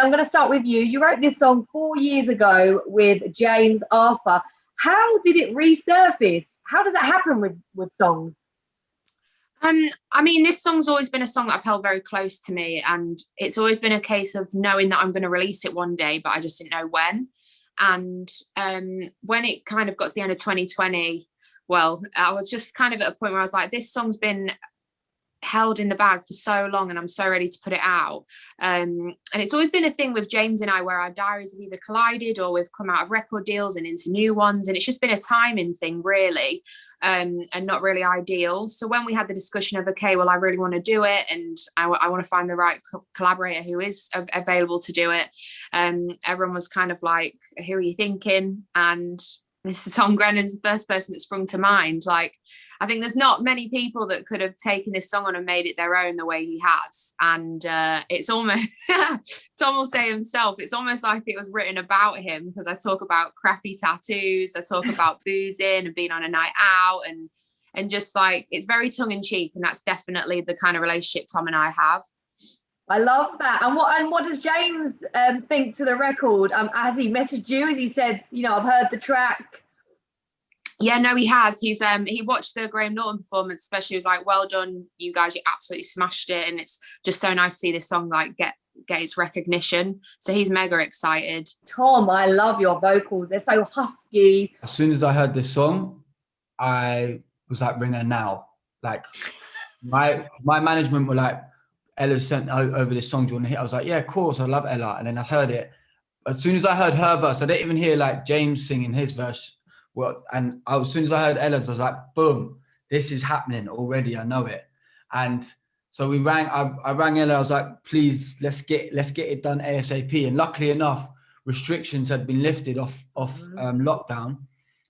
I'm going to start with you. You wrote this song 4 years ago with James Arthur. How did it resurface? How does that happen with songs? I mean, this song's always been a song that I've held very close to me, and it's always been a case of knowing that I'm going to release it one day, but I just didn't know when. And when it kind of got to the end of 2020, well, I was just kind of at a point where I was like, this song's been held in the bag for so long and I'm so ready to put it out. And it's always been a thing with James and I where our diaries have either collided or we've come out of record deals and into new ones, and it's just been a timing thing really, and not really ideal. So when we had the discussion of, okay, well, I really want to do it and I want to find the right collaborator who is available to do it, everyone was kind of like, who are you thinking? And Mr. Tom Grennan's the first person that sprung to mind. Like, I think there's not many people that could have taken this song on and made it their own the way he has. And it's almost, Tom will say himself, it's almost like it was written about him, because I talk about crappy tattoos, I talk about boozing and being on a night out, and just like, it's very tongue in cheek. And that's definitely the kind of relationship Tom and I have. I love that. And what does James think to the record? Has he messaged you? Has he said, I've heard the track? Yeah, no, he has. He watched the Graham Norton performance, especially. He was like, well done, you guys, you absolutely smashed it. And it's just so nice to see this song like get its recognition. So he's mega excited. Tom, I love your vocals. They're so husky. As soon as I heard this song, I was like, ring her now. Like my management were like, Ella sent over this song, do you want to hit? I was like, yeah, of course, I love Ella. And then I heard it. As soon as I heard her verse, I didn't even hear like James singing his verse. Well, and as soon as I heard Ella's, I was like, boom, this is happening already. I know it. And so I rang Ella. I was like, please, let's get it done ASAP. And luckily enough, restrictions had been lifted off lockdown.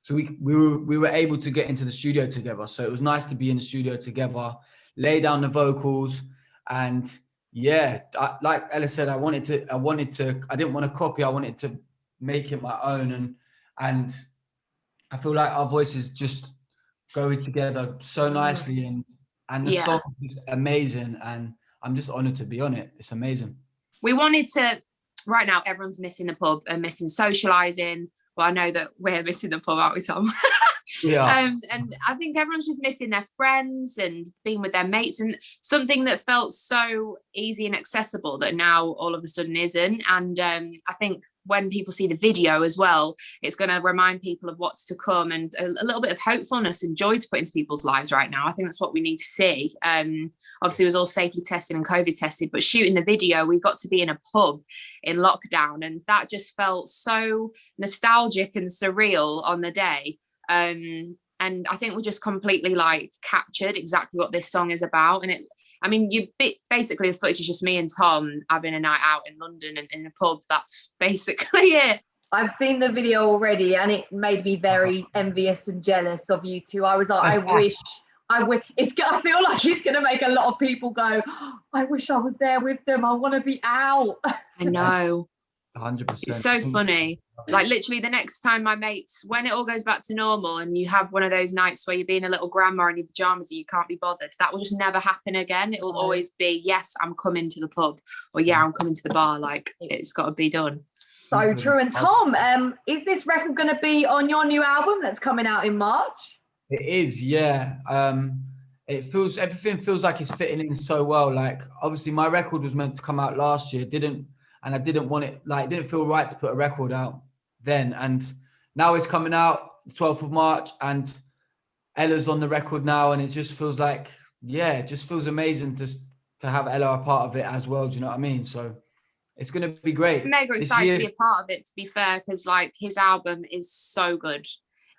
So we were able to get into the studio together. So it was nice to be in the studio together, lay down the vocals. And yeah, like Ella said, I didn't want to copy. I wanted to make it my own. And I feel like our voices just go together so nicely, and the song is amazing, and I'm just honoured to be on it. It's amazing. We wanted to, right now everyone's missing the pub and missing socialising. Well, I know that we're missing the pub, aren't we, Tom? Yeah. And I think everyone's just missing their friends and being with their mates, and something that felt so easy and accessible that now all of a sudden isn't. And I think when people see the video as well, it's going to remind people of what's to come, and a little bit of hopefulness and joy to put into people's lives right now. I think that's what we need to see. Obviously it was all safely tested and COVID tested, but shooting the video, we got to be in a pub in lockdown, and that just felt so nostalgic and surreal on the day. And I think we just completely like captured exactly what this song is about. And basically the footage is just me and Tom having a night out in London and in a pub. That's basically it. I've seen the video already, and it made me very envious and jealous of you two. I was like, I wish. I feel like it's going to make a lot of people go, oh, I wish I was there with them. I want to be out. I know. 100%. It's so funny. Like literally the next time my mates, when it all goes back to normal and you have one of those nights where you're being a little grandma in your pajamas and you can't be bothered, that will just never happen again. It will always be, yes, I'm coming to the pub, or yeah, I'm coming to the bar. Like, it's got to be done. So true. And Tom, is this record going to be on your new album that's coming out in March? It is, yeah. Everything feels like it's fitting in so well. Like, obviously my record was meant to come out last year, and I didn't want it, like, it didn't feel right to put a record out then. And now it's coming out the 12th of March, and Ella's on the record now, and it just feels like, yeah, it just feels amazing to have Ella a part of it as well. Do you know what I mean? So it's going to be great. I'm mega excited to be a part of it, to be fair, because like his album is so good.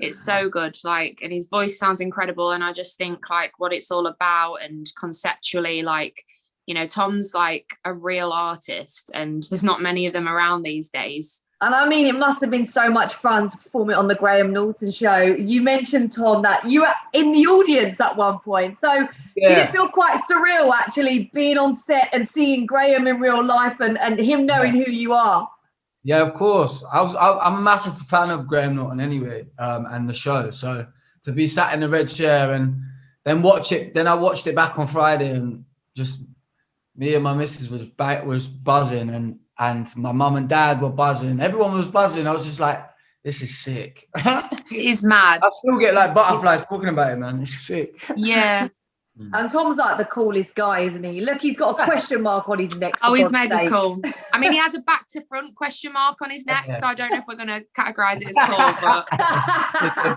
It's so good, like, and his voice sounds incredible. And I just think like what it's all about, and conceptually, like, Tom's like a real artist, and there's not many of them around these days. And I mean, it must have been so much fun to perform it on the Graham Norton show. You mentioned, Tom, that you were in the audience at one point. So did it feel quite surreal actually being on set and seeing Graham in real life and him knowing who you are? Yeah, of course. I'm a massive fan of Graham Norton anyway, and the show. So to be sat in the red chair and then watch it, then I watched it back on Friday, and just me and my missus was buzzing, and and my mum and dad were buzzing. Everyone was buzzing. I was just like, this is sick. It is mad. I still get like butterflies talking about it, man. It's sick. Yeah. And Tom's like the coolest guy, isn't he? Look, he's got a question mark on his neck. Oh, he's made it cool. I mean, he has a back to front question mark on his neck, so I don't know if we're going to categorise it as cool, but